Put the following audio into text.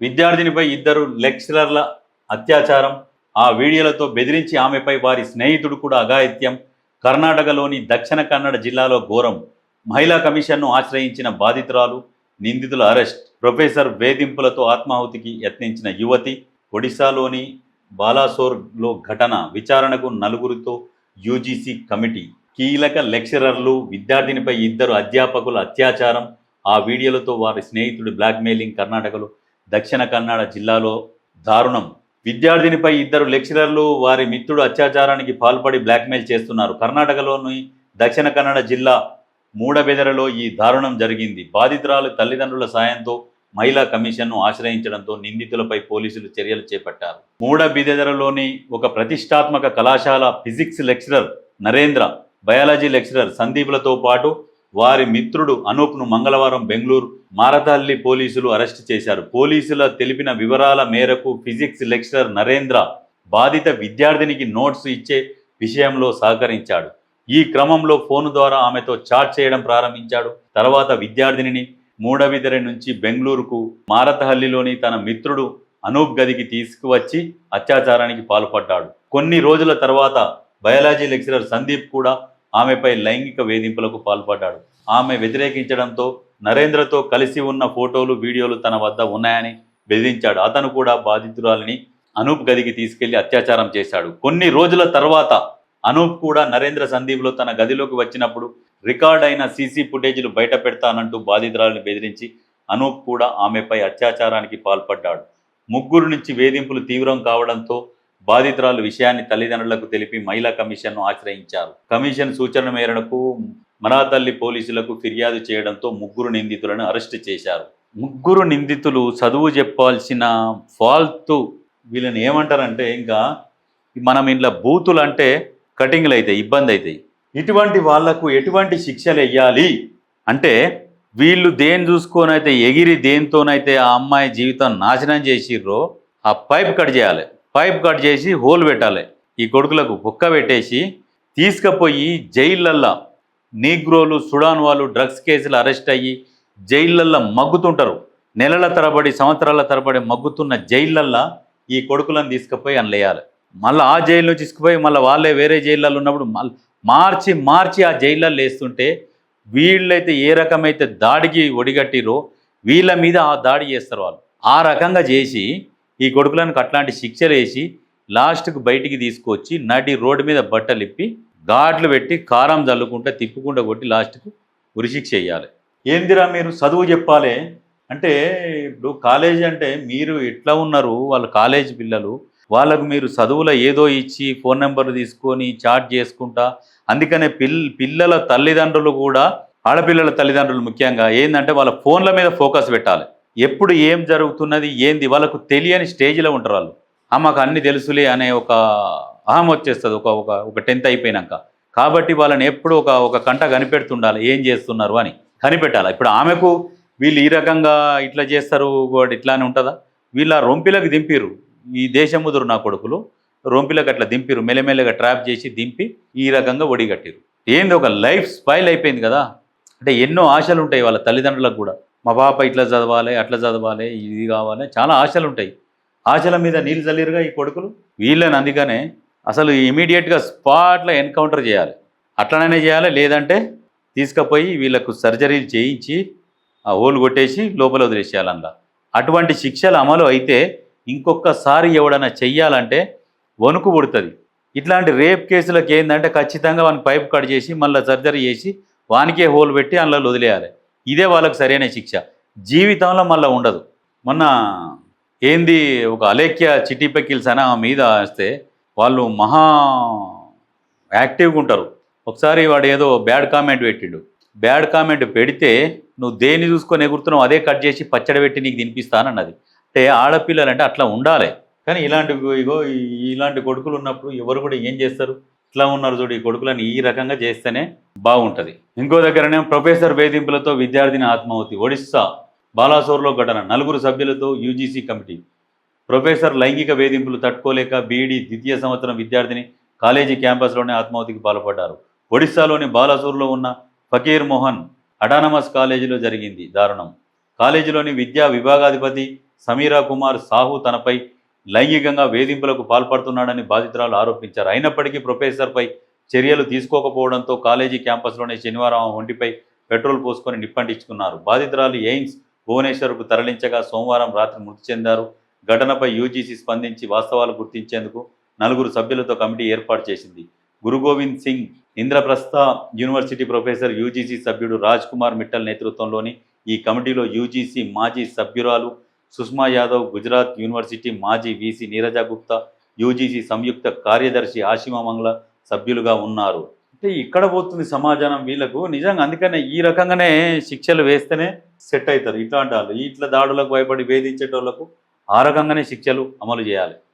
విద్యార్థినిపై ఇద్దరు లెక్చరర్ల అత్యాచారం, ఆ వీడియోలతో బెదిరించి ఆమెపై వారి స్నేహితుడు కూడా అఘాయిత్యం. కర్ణాటకలోని దక్షిణ కన్నడ జిల్లాలో ఘోరం. మహిళా కమిషన్ను ఆశ్రయించిన బాధితురాలు, నిందితుల అరెస్ట్. ప్రొఫెసర్ వేధింపులతో ఆత్మాహుతికి యత్నించిన యువతి. ఒడిశాలోని బాలాసోర్లో ఘటన. విచారణకు నలుగురితో యూజీసీ కమిటీ. కీలక లెక్చరర్లు, విద్యార్థినిపై ఇద్దరు అధ్యాపకుల అత్యాచారం, ఆ వీడియోలతో వారి స్నేహితుడు బ్లాక్మెయిలింగ్. కర్ణాటకలో దక్షిణ కన్నడ జిల్లాలో దారుణం. విద్యార్థినిపై ఇద్దరు లెక్చరర్లు వారి మిత్రుడు అత్యాచారానికి పాల్పడి బ్లాక్మెయిల్ చేస్తున్నారు. కర్ణాటకలోని దక్షిణ కన్నడ జిల్లా మూడబెదరలో ఈ దారుణం జరిగింది. బాధితురాలు తల్లిదండ్రుల సాయంతో మహిళా కమిషన్ను ఆశ్రయించడంతో నిందితులపై పోలీసులు చర్యలు చేపట్టారు. మూడబిదెదరలోని ఒక ప్రతిష్టాత్మక కళాశాల physics lecturer Narendra, biology lecturer సందీప్లతో పాటు వారి మిత్రుడు అనూప్ను మంగళవారం బెంగళూరు మారతహల్లి పోలీసులు అరెస్టు చేశారు. పోలీసుల తెలిపిన వివరాల మేరకు ఫిజిక్స్ లెక్చరర్ నరేంద్ర బాధిత విద్యార్థినికి నోట్స్ ఇచ్చే విషయంలో సహకరించాడు. ఈ క్రమంలో ఫోను ద్వారా ఆమెతో చాట్ చేయడం ప్రారంభించాడు. తర్వాత విద్యార్థినిని మూడబిదెర నుంచి బెంగళూరుకు మారతహల్లిలోని తన మిత్రుడు అనూప్ గదికి తీసుకువచ్చి అత్యాచారానికి పాల్పడ్డాడు. కొన్ని రోజుల తర్వాత బయాలజీ లెక్చరర్ సందీప్ కూడా ఆమెపై లైంగిక వేధింపులకు పాల్పడ్డాడు. ఆమె వ్యతిరేకించడంతో నరేంద్రతో కలిసి ఉన్న ఫోటోలు, వీడియోలు తన వద్ద ఉన్నాయని బెదిరించాడు. అతను కూడా బాధితురాలిని అనూప్ గదికి తీసుకెళ్లి అత్యాచారం చేశాడు. కొన్ని రోజుల తర్వాత అనూప్ కూడా నరేంద్ర సందీప్లో తన గదిలోకి వచ్చినప్పుడు రికార్డ్ అయిన సీసీ ఫుటేజీలు బయట పెడతానంటూ బాధితురాలిని బెదిరించి అనూప్ కూడా ఆమెపై అత్యాచారానికి పాల్పడ్డాడు. ముగ్గురు నుంచి వేధింపులు తీవ్రం కావడంతో బాధితురాలు విషయాన్ని తల్లిదండ్రులకు తెలిపి మహిళా కమిషన్ను ఆశ్రయించారు. కమిషన్ సూచన మేరకు మరాతల్లి పోలీసులకు ఫిర్యాదు చేయడంతో ముగ్గురు నిందితులను అరెస్టు చేశారు. ముగ్గురు నిందితులు చదువు చెప్పాల్సిన ఫాల్తు. వీళ్ళని ఏమంటారంటే, ఇంకా మనం ఇంట్లో బూతులు అంటే కటింగ్లు అవుతాయి, ఇబ్బంది అవుతాయి. ఇటువంటి వాళ్లకు ఎటువంటి శిక్షలు వేయాలి అంటే, వీళ్ళు దేని చూసుకొని అయితే ఎగిరి దేనితోనైతే ఆ అమ్మాయి జీవితం నాశనం చేసిర్రో ఆ పైప్ కట్ చేయాలి. పైప్ కట్ చేసి హోల్ పెట్టాలి. ఈ కొడుకులకు కుక్క పెట్టేసి తీసుకుపోయి జైళ్ళల్లో నీగ్రోలు, సుడాన్ వాళ్ళు డ్రగ్స్ కేసులు అరెస్ట్ అయ్యి జైళ్ళల్లో మగ్గుతుంటారు. నెలల తరబడి, సంవత్సరాల తరబడి మగ్గుతున్న జైళ్ళల్లో ఈ కొడుకులను తీసుకుపోయి అనలేయాలి. మళ్ళీ ఆ జైల్లో తీసుకుపోయి మళ్ళీ వాళ్ళే వేరే జైళ్ళల్లో ఉన్నప్పుడు మార్చి ఆ జైళ్ళల్లో వేస్తుంటే వీళ్ళైతే ఏ రకమైతే దాడికి ఒడిగట్టిరో వీళ్ళ మీద ఆ దాడి చేస్తారు వాళ్ళు. ఆ రకంగా చేసి ఈ కొడుకులకు అట్లాంటి శిక్షలు వేసి లాస్ట్కు బయటికి తీసుకొచ్చి నడి రోడ్డు మీద బట్టలు ఇప్పి ఘాట్లు పెట్టి కారం చల్లుకుంటా తిప్పుకుంటా కొట్టి లాస్ట్కు ఉరిశిక్ష వేయాలి. ఏందిరా మీరు చదువు చెప్పాలి అంటే, ఇప్పుడు కాలేజీ అంటే మీరు ఎట్లా ఉన్నారు, వాళ్ళ కాలేజీ పిల్లలు, వాళ్ళకు మీరు చదువులో ఏదో ఇచ్చి ఫోన్ నెంబర్లు తీసుకొని చాట్ చేసుకుంటా. అందుకనే పిల్లల తల్లిదండ్రులు కూడా, ఆడపిల్లల తల్లిదండ్రులు ముఖ్యంగా ఏంటంటే వాళ్ళ ఫోన్ల మీద ఫోకస్ పెట్టాలి. ఎప్పుడు ఏం జరుగుతున్నది ఏంది వాళ్ళకు తెలియని స్టేజ్లో ఉంటారు వాళ్ళు. మాకు అన్ని తెలుసులే అనే ఒక అహం వచ్చేస్తుంది ఒక 10th అయిపోయినాక. కాబట్టి వాళ్ళని ఎప్పుడు ఒక కంట కనిపెడుతుండాలి, ఏం చేస్తున్నారు అని కనిపెట్టాలి. ఇప్పుడు ఆమెకు వీళ్ళు ఈ రకంగా ఇట్లా చేస్తారు ఇట్లానే ఉంటుందా? వీళ్ళ రొంపిలకు దింపిరు, ఈ దేశముదురు నా కొడుకులు రొంపిలకు అట్లా దింపిరు, మెల్లమెల్లగా ట్రాప్ చేసి దింపి ఈ రకంగా ఒడిగట్టిరు. ఏంది ఒక లైఫ్ స్పాయిల్ అయిపోయింది కదా. అంటే ఎన్నో ఆశలు ఉంటాయి వాళ్ళ తల్లిదండ్రులకు కూడా, మా పాప ఇట్లా చదవాలి, అట్లా చదవాలి, ఇది కావాలి, చాలా ఆశలు ఉంటాయి. ఆశల మీద నీళ్ళు చల్లిరుగా ఈ కొడుకులు. వీళ్ళని అందుకనే అసలు ఇమీడియట్గా స్పాట్లో ఎన్కౌంటర్ చేయాలి. అట్లనే చేయాలి, లేదంటే తీసుకుపోయి వీళ్ళకు సర్జరీలు చేయించి ఆ హోల్ కొట్టేసి లోపల వదిలేసేయాలి. అందులో అటువంటి శిక్షలు అమలు అయితే ఇంకొకసారి ఎవడన్నా చెయ్యాలంటే వణుకు పుడుతుంది. ఇట్లాంటి రేప్ కేసులకు ఏంటంటే ఖచ్చితంగా వానికి పైప్ కట్ చేసి మళ్ళీ సర్జరీ చేసి వానికే హోల్ పెట్టి అందులో వదిలేయాలి. ఇదే వాళ్ళకు సరైన శిక్ష, జీవితంలో మళ్ళీ ఉండదు. మొన్న ఏంది ఒక అలేఖ్య చిట్టి పెకిల్స్ అని మీద వస్తే వాళ్ళు మహా యాక్టివ్గా ఉంటారు. ఒకసారి వాడు ఏదో బ్యాడ్ కామెంట్ పెట్టిండు. బ్యాడ్ కామెంట్ పెడితే నువ్వు దేన్ని చూసుకొని ఎగురుతున్నావు అదే కట్ చేసి పచ్చడి పెట్టి నీకు తినిపిస్తానన్నది. అంటే ఆడపిల్లలు అంటే అట్లా ఉండాలి. కానీ ఇలాంటి కొడుకులు ఉన్నప్పుడు ఎవరు కూడా ఏం చేస్తారు? ఇట్లా ఉన్నారు చూడు, ఈ కొడుకులను ఈ రకంగా చేస్తేనే బాగుంటుంది. ఇంకో దగ్గరనే ప్రొఫెసర్ వేధింపులతో విద్యార్థిని ఆత్మాహుతి. ఒడిస్సా బాలాసోర్లో ఘటన. 4 సభ్యులతో యూజీసీ కమిటీ. ప్రొఫెసర్ లైంగిక వేధింపులు తట్టుకోలేక బీఈడీ ద్వితీయ సంవత్సరం విద్యార్థిని కాలేజీ క్యాంపస్లోనే ఆత్మాహుతికి పాల్పడ్డారు. ఒడిస్సాలోని బాలాసోర్లో ఉన్న ఫకీర్ మోహన్ అటానమస్ కాలేజీలో జరిగింది దారుణం. కాలేజీలోని విద్యా విభాగాధిపతి సమీరా కుమార్ సాహు తనపై లైంగికంగా వేధింపులకు పాల్పడుతున్నాడని బాధితురాలు ఆరోపించారు. అయినప్పటికీ ప్రొఫెసర్పై చర్యలు తీసుకోకపోవడంతో కాలేజీ క్యాంపస్లోనే శనివారం ఆ ఒంటిపై పెట్రోల్ పోసుకొని నిప్పంటించుకున్నారు. బాధితురాలు ఎయిమ్స్ భువనేశ్వర్కు తరలించగా సోమవారం రాత్రి మృతి చెందారు. ఘటనపై యూజీసీ స్పందించి వాస్తవాలు గుర్తించేందుకు 4 సభ్యులతో కమిటీ ఏర్పాటు చేసింది. Guru Gobind Singh Indraprastha university professor, UGC సభ్యుడు రాజ్ కుమార్ మిట్టల్ నేతృత్వంలోని ఈ కమిటీలో యూజీసీ మాజీ సభ్యురాలు సుష్మా యాదవ్, గుజరాత్ యూనివర్సిటీ మాజీ వీసీ నీరజ గుప్తా, యూజీసీ సంయుక్త కార్యదర్శి ఆశిమా మంగ్ల సభ్యులుగా ఉన్నారు. అంటే ఇక్కడ పోతుంది సమాజానం వీళ్ళకు నిజంగా. అందుకనే ఈ రకంగానే శిక్షలు వేస్తేనే సెట్ అవుతారు ఇట్లాంటి వాళ్ళు. ఇట్లా దాడులకు భయపడి వేధించేటోళ్లకు ఆ రకంగానే శిక్షలు అమలు చేయాలి.